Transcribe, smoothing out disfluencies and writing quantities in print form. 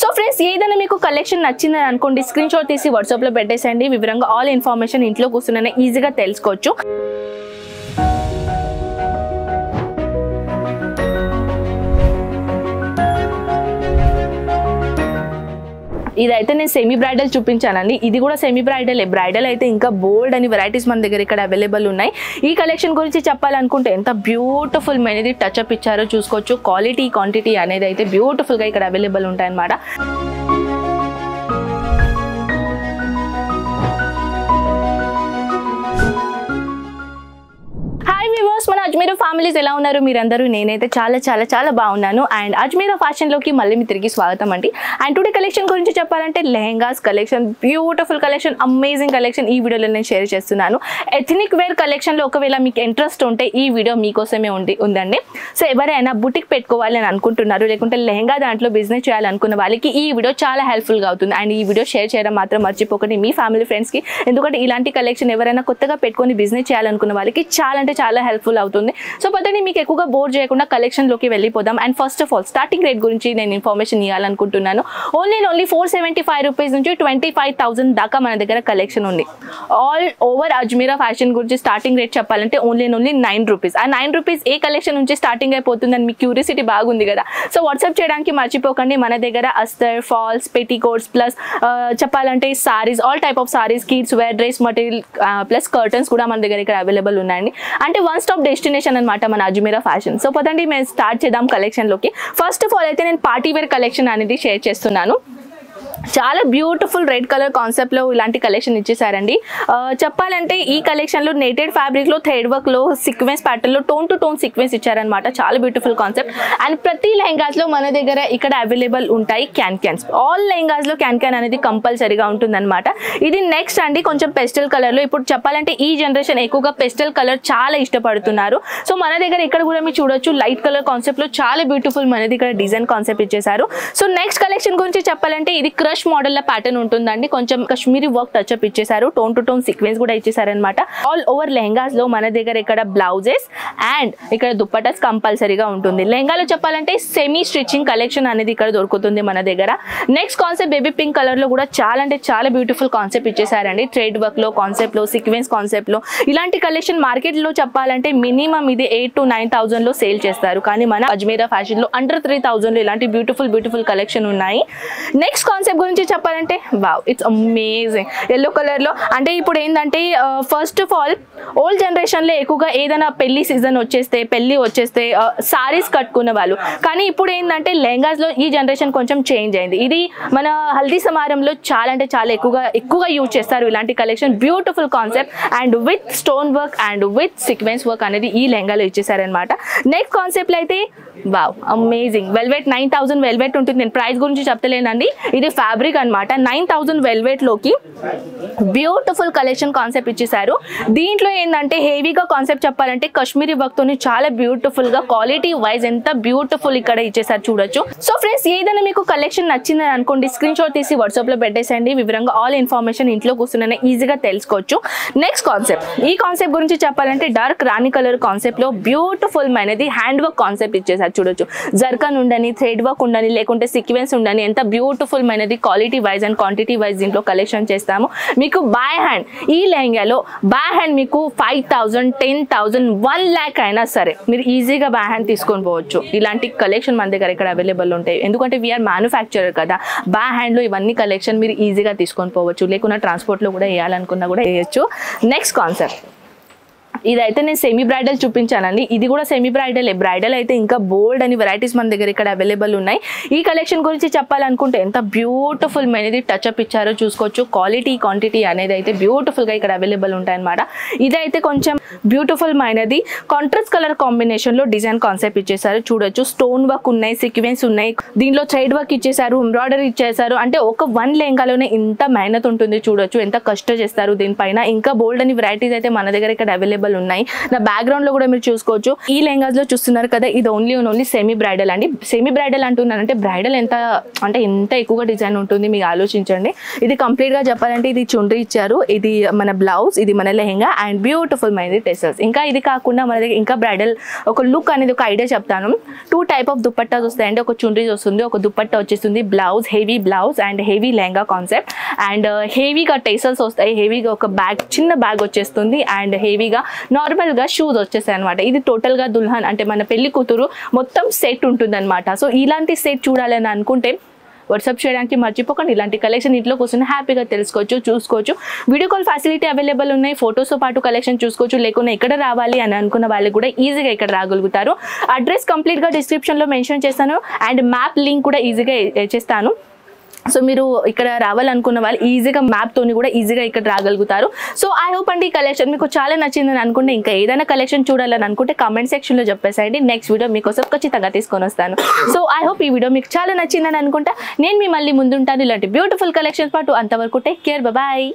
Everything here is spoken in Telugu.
సో ఫ్రెండ్స్ ఏదైనా మీకు కలెక్షన్ నచ్చిందని అనుకోండి, స్క్రీన్ షాట్ తీసి వాట్సాప్ లో పెట్టేసండి. వివరంగా ఆల్ ఇన్ఫర్మేషన్ ఇంట్లో కూర్చునే ఈజీగా తెలుసుకోవచ్చు. ఇదైతే నేను సెమీ బ్రైడల్ చూపించానండి. ఇది కూడా సెమీ బ్రైడల్. బ్రైడల్ అయితే ఇంకా బోల్డ్ అని వెరైటీస్ మన దగ్గర ఇక్కడ అవైలబుల్ ఉన్నాయి. ఈ కలెక్షన్ గురించి చెప్పాలనుకుంటే ఎంత బ్యూటిఫుల్ అనేది టచ్అప్ ఇచ్చారో చూసుకోవచ్చు. క్వాలిటీ క్వాంటిటీ అనేది అయితే బ్యూటిఫుల్ గా ఇక్కడ అవైలబుల్ ఉంటాయి అన్నమాట. మన అజ్మీరా ఫ్యామిలీస్ ఎలా ఉన్నారు మీరందరూ? నేనైతే చాలా చాలా చాలా బాగున్నాను. అండ్ అజ్మీరా ఫ్యాషన్ లోకి మళ్ళీ మీ తిరిగి స్వాగతం అండి. అండ్ టుడే కలెక్షన్ గురించి చెప్పాలంటే lehengas collection, beautiful collection, amazing collection ఈ వీడియోలో నేను షేర్ చేస్తున్నాను. ఎథనిక్ వేర్ కలెక్షన్ లో ఒకవేళ మీకు ఇంట్రెస్ట్ ఉంటే ఈ వీడియో మీకోసమే ఉందండి. సో ఎవరైనా బుటిక్ పెట్టుకోవాలి అని అనుకుంటున్నారు, లేకుంటే లెహంగా దాంట్లో బిజినెస్ చేయాలనుకున్న వాళ్ళకి ఈ వీడియో చాలా హెల్ప్ఫుల్ గా అవుతుంది. అండ్ ఈ వీడియో షేర్ చేయడం మాత్రం మర్చిపోకండి మీ ఫ్యామిలీ ఫ్రెండ్స్ కి. ఎందుకంటే ఇలాంటి కలెక్షన్ ఎవరైనా కొత్తగా పెట్టుకొని బిజినెస్ చేయాలనుకున్న వాళ్ళకి చాలా అంటే చాలా హెల్ప్ఫుల్ అవుతుంది. సో పదండి మీకు ఎక్కువగా బోర్ చేయకుండా కలెక్షన్ లోకి వెళ్ళిపోదాం. And first of all starting rate గురించి నేను ఇన్ఫర్మేషన్ ఇవ్వాలనుకుంటున్నాను. ఓన్లీ 475 రూపీస్ నుంచి 25,000 దాకా మన దగ్గర కలెక్షన్ ఉంది. ఆల్ ఓవర్ అజ్మీరా ఫ్యాషన్ గురించి స్టార్టింగ్ రేట్ చెప్పాలంటే ఓన్లీ 9 రూపీస్. ఆ 9 రూపీస్ ఏ కలెక్షన్ నుంచి స్టార్టింగ్ అయిపోతుందని మీకు క్యూరియాసిటీ బాగుంది కదా. సో వాట్సాప్ చేయడానికి మర్చిపోకండి. మన దగ్గర అస్తర్, ఫాల్స్, పెటికోట్స్ ప్లస్ చెప్పాలంటే saris, all type of saris, kids wear, dress material plus curtains కూడా మన దగ్గర ఇక్కడ అవైలబుల్ ఉన్నాయండి. అంటే వన్ స్టాప్ డెస్టినేషన్ అనమాట మన అజ్మీరా ఫ్యాషన్. సో పదండి మేము స్టార్ట్ చేద్దాం కలెక్షన్ లోకి. ఫస్ట్ ఆఫ్ ఆల్ అయితే నేను పార్టీ వేర్ కలెక్షన్ అనేది షేర్ చేస్తున్నాను. చాలా బ్యూటిఫుల్ రెడ్ కలర్ కాన్సెప్ట్ లో ఇలాంటి కలెక్షన్ ఇచ్చేసారండి. చెప్పాలంటే ఈ కలెక్షన్ లో నెటెడ్ ఫ్యాబ్రిక్ లో థ్రెడ్ వర్క్ లో సీక్వెన్స్ ప్యాటర్న్ లో టోన్ టు టోన్ సీక్వెన్స్ ఇచ్చారనమాట. చాలా బ్యూటిఫుల్ కాన్సెప్ట్. అండ్ ప్రతి లెహంగాస్ లో మన దగ్గర ఇక్కడ అవైలబుల్ ఉంటాయి క్యాన్స్. ఆల్ లెహంగాస్ లో క్యాన్ అనేది కంపల్సరీగా ఉంటుంది అనమాట. ఇది నెక్స్ట్ అండి కొంచెం పెస్టల్ కలర్ లో. ఇప్పుడు చెప్పాలంటే ఈ జనరేషన్ ఎక్కువగా పెస్టల్ కలర్ చాలా ఇష్టపడుతున్నారు. సో మన దగ్గర ఇక్కడ కూడా మీరు చూడొచ్చు లైట్ కలర్ కాన్సెప్ట్ లో చాలా బ్యూటిఫుల్ మనది ఇక్కడ డిజైన్ కాన్సెప్ట్ ఇచ్చేసారు. సో నెక్స్ట్ కలెక్షన్ గురించి చెప్పాలంటే ఇది క్రష్ మోడల్ లా ప్యాటర్న్ ఉంటుందండి. కొంచెం కాశ్మీరీ వర్క్ టచ్అప్ ఇచ్చేసారు. టోన్ టు టోన్ సీక్వెన్స్ కూడా ఇచ్చేసారనమాట. ఆల్ ఓవర్ లెహంగాస్ లో మన దగ్గర ఇక్కడ బ్లౌజెస్ అండ్ ఇక్కడ దుప్పటాస్ కంపల్సరీగా ఉంటుంది. లెహంగాలో చెప్పాలంటే సెమీ స్టిచ్చింగ్ కలెక్షన్ అనేది ఇక్కడ దొరుకుతుంది మన దగ్గర. Next concept baby pink colour లో కూడా చాలా అంటే చాలా బ్యూటిఫుల్ కాన్సెప్ట్ ఇచ్చేసారండి. థ్రెడ్ వర్క్ లో కాన్సెప్ట్ లో సీక్వెన్స్ కాన్సెప్ట్ లో ఇలాంటి కలెక్షన్ మార్కెట్ లో చెప్పాలంటే మినిమం ఇది 8,000 to 9,000 లో సేల్ చేస్తారు. కానీ మన అజ్మీరా ఫ్యాషన్ లో అండర్ 3,000 లో ఇలాంటి బ్యూటిఫుల్ కలెక్షన్ ఉన్నాయి. నెక్స్ట్ కాన్సెప్ట్ గురించి చెప్పాలంటే wow, it's amazing. Yellow colour లో అంటే ఇప్పుడు ఏంటంటే first of all old generation లో ఎక్కువగా ఏదైనా పెళ్లి సీజన్ వచ్చేస్తే సారీస్ కట్టుకునే వాళ్ళు. కానీ ఇప్పుడు ఏంటంటే లెహంగాస్ లో ఈ జనరేషన్ కొంచెం చేంజ్ అయింది. ఇది మన హల్దీ సమారంలో చాలా అంటే చాలా ఎక్కువగా యూజ్ చేస్తారు ఇలాంటి collection. Beautiful concept and with stone work and with sequence work అనేది ఈ లెహంగాలో ఇచ్చేసారనమాట. నెక్స్ట్ కాన్సెప్ట్ అయితే వావ్, అమేజింగ్. వెల్వెట్ 9,000 వెల్వెట్ ఉంటుంది. నేను ప్రైస్ గురించి చెప్తలేనండి, ఇది ఫ్యాబ్రిక్ అనమాట. 9,000 వెల్వెట్ లోకి బ్యూటిఫుల్ కలెక్షన్ కాన్సెప్ట్ ఇచ్చేసారు. దీంట్లో ఏంటంటే హెవీగా కాన్సెప్ట్ చెప్పాలంటే కాశ్మీరీ వర్క్ తోని చాలా బ్యూటిఫుల్ గా క్వాలిటీ వైజ్ ఎంత బ్యూటిఫుల్ ఇక్కడ ఇచ్చేసారు చూడొచ్చు. సో ఫ్రెండ్స్ ఏదైనా మీకు కలెక్షన్ నచ్చిందని అనుకోండి, స్క్రీన్ షాట్ తీసి వాట్సాప్ లో పెట్టేసండి. వివరంగా ఆల్ ఇన్ఫర్మేషన్ ఇంట్లో కూర్చునే ఈజీగా తెలుసుకోవచ్చు. నెక్స్ట్ కాన్సెప్ట్, ఈ కాన్సెప్ట్ గురించి చెప్పాలంటే డార్క్ రాణి కలర్ కాన్సెప్ట్ లో బ్యూటిఫుల్ అనేది హ్యాండ్ వర్క్ కాన్సెప్ట్ ఇచ్చేసారు చూడొచ్చు. జర్కన్ ఉండని, థ్రెడ్ వర్క్ ఉండని, లేకుంటే సీక్వెన్స్ ఉండని, ఎంత బ్యూటిఫుల్ అనేది quality wise and quantity wise దీంట్లో కలెక్షన్ చేస్తాము. మీకు బై హ్యాండ్ ఈ లెహంగాలో బై హ్యాండ్ మీకు 5,000, 10,000, 1 lakh అయినా సరే మీరు ఈజీగా బై హ్యాండ్ తీసుకొని పోవచ్చు. ఇలాంటి కలెక్షన్ మన దగ్గర ఇక్కడ అవైలబుల్ ఉంటాయి. ఎందుకంటే వీఆర్ మ్యానుఫ్యాక్చరర్ కదా. బై హ్యాండ్ లో ఇవన్నీ కలెక్షన్ మీరు ఈజీగా తీసుకొని పోవచ్చు. లేకున్నా ట్రాన్స్పోర్ట్ లో కూడా వేయాలనుకున్నా కూడా వేయచ్చు. నెక్స్ట్ కాన్సెప్ట్ ఇదైతే నేను సెమీ బ్రైడల్ చూపించానండి. ఇది కూడా సెమీ బ్రైడల్. బ్రైడల్ అయితే ఇంకా బోల్డ్ అని వెరైటీస్ మన దగ్గర ఇక్కడ అవైలబుల్ ఉన్నాయి. ఈ కలెక్షన్ గురించి చెప్పాలనుకుంటే ఎంత బ్యూటిఫుల్ అనేది టచ్అప్ ఇచ్చారో చూసుకోవచ్చు. క్వాలిటీ క్వాంటిటీ అనేది అయితే బ్యూటిఫుల్ గా ఇక్కడ అవైలబుల్ ఉంటాయి అనమాట. ఇదైతే కొంచెం బ్యూటిఫుల్ మైనది కాంట్రాస్ట్ కలర్ కాంబినేషన్ లో డిజైన్ కాన్సెప్ట్ ఇచ్చేసారు చూడొచ్చు. స్టోన్ వర్క్ ఉన్నాయి, సీక్వెన్స్ ఉన్నాయి, దీంట్లో థ్రెడ్ వర్క్ ఇచ్చేసారు, ఎంబ్రాయిడరీ ఇచ్చేసారు. అంటే ఒక 1 లెహంగాలోనే ఇంత మెహనత్ ఉంటుంది చూడొచ్చు. ఎంత కష్టం చేస్తారు దీనిపైన. ఇంకా బోల్డ్ అని వెరైటీస్ అయితే మన దగ్గర ఇక్కడ అవైలబుల్ అవైలబుల్ ఉన్నాయి. నా బ్యాక్గ్రౌండ్ లో కూడా మీరు చూసుకోవచ్చు. ఈ లెహంగాస్ లో చూస్తున్నారు కదా, ఇది ఓన్లీ సెమీ బ్రైడల్ అండి. సెమీ బ్రైడల్ అంటున్నానంటే బ్రైడల్ ఎంత ఎక్కువగా డిజైన్ ఉంటుంది మీకు ఆలోచించండి. ఇది కంప్లీట్ గా చెప్పాలంటే ఇది చుండ్రి ఇచ్చారు, ఇది మన బ్లౌజ్, ఇది మన లెహంగా అండ్ బ్యూటిఫుల్ మైంది టెసల్స్. ఇంకా ఇది కాకుండా మన దగ్గర ఇంకా బ్రైడల్ ఒక లుక్ అనేది ఒక ఐడియా చెప్తాను. 2 టైప్ ఆఫ్ దుపట్టాస్ వస్తాయండి. ఒక చుండ్రీ వస్తుంది, ఒక దుపట్టా వచ్చేస్తుంది, blouse heavy blouse and heavy lehenga concept and హెవీగా టెసల్స్ వస్తాయి. హెవీగా ఒక బ్యాగ్, చిన్న బ్యాగ్ వచ్చేస్తుంది అండ్ హెవీగా నార్మల్ గా షూస్ వచ్చేస్తాయి అనమాట. ఇది టోటల్ గా దుల్హన్ అంటే మన పెళ్లి కూతురు మొత్తం సెట్ ఉంటుంది అనమాట. సో ఇలాంటి సెట్ చూడాలని అనుకుంటే వాట్సాప్ చేయడానికి మర్చిపోకండి. ఇలాంటి కలెక్షన్ ఇంట్లో కూర్చొని హ్యాపీగా తెలుసుకోవచ్చు, చూసుకోవచ్చు. వీడియో కాల్ ఫెసిలిటీ అవైలబుల్ ఉన్నాయి. ఫోటోస్తో పాటు కలెక్షన్ చూసుకోవచ్చు. లేకుండా ఇక్కడ రావాలి అని అనుకున్న వాళ్ళు కూడా ఈజీగా ఇక్కడ రాగలుగుతారు. అడ్రస్ కంప్లీట్గా డిస్క్రిప్షన్లో మెన్షన్ చేస్తాను అండ్ మ్యాప్ లింక్ కూడా ఈజీగా చేస్తాను. సో మీరు ఇక్కడ రావాలనుకున్న వాళ్ళు ఈజీగా మ్యాప్ తోని కూడా ఈజీగా ఇక్కడ రాగలుగుతారు. సో ఐ హోప్ అండి ఈ కలెక్షన్ మీకు చాలా నచ్చిందని అనుకుంటే, ఇంకా ఏదైనా కలెక్షన్ చూడాలని అనుకుంటే కామెంట్ సెక్షన్ లో చెప్పేసేయండి. నెక్స్ట్ వీడియో మీకోసం ఖచ్చితంగా తీసుకొని వస్తాను. సో ఐ హోప్ ఈ వీడియో మీకు చాలా నచ్చిందని అనుకుంటా. నేను మీ మళ్ళీ ముందుంటాను ఇలాంటి బ్యూటిఫుల్ కలెక్షన్స్ పాటు. అంతవరకు టేక్ కేర్, బాయ్.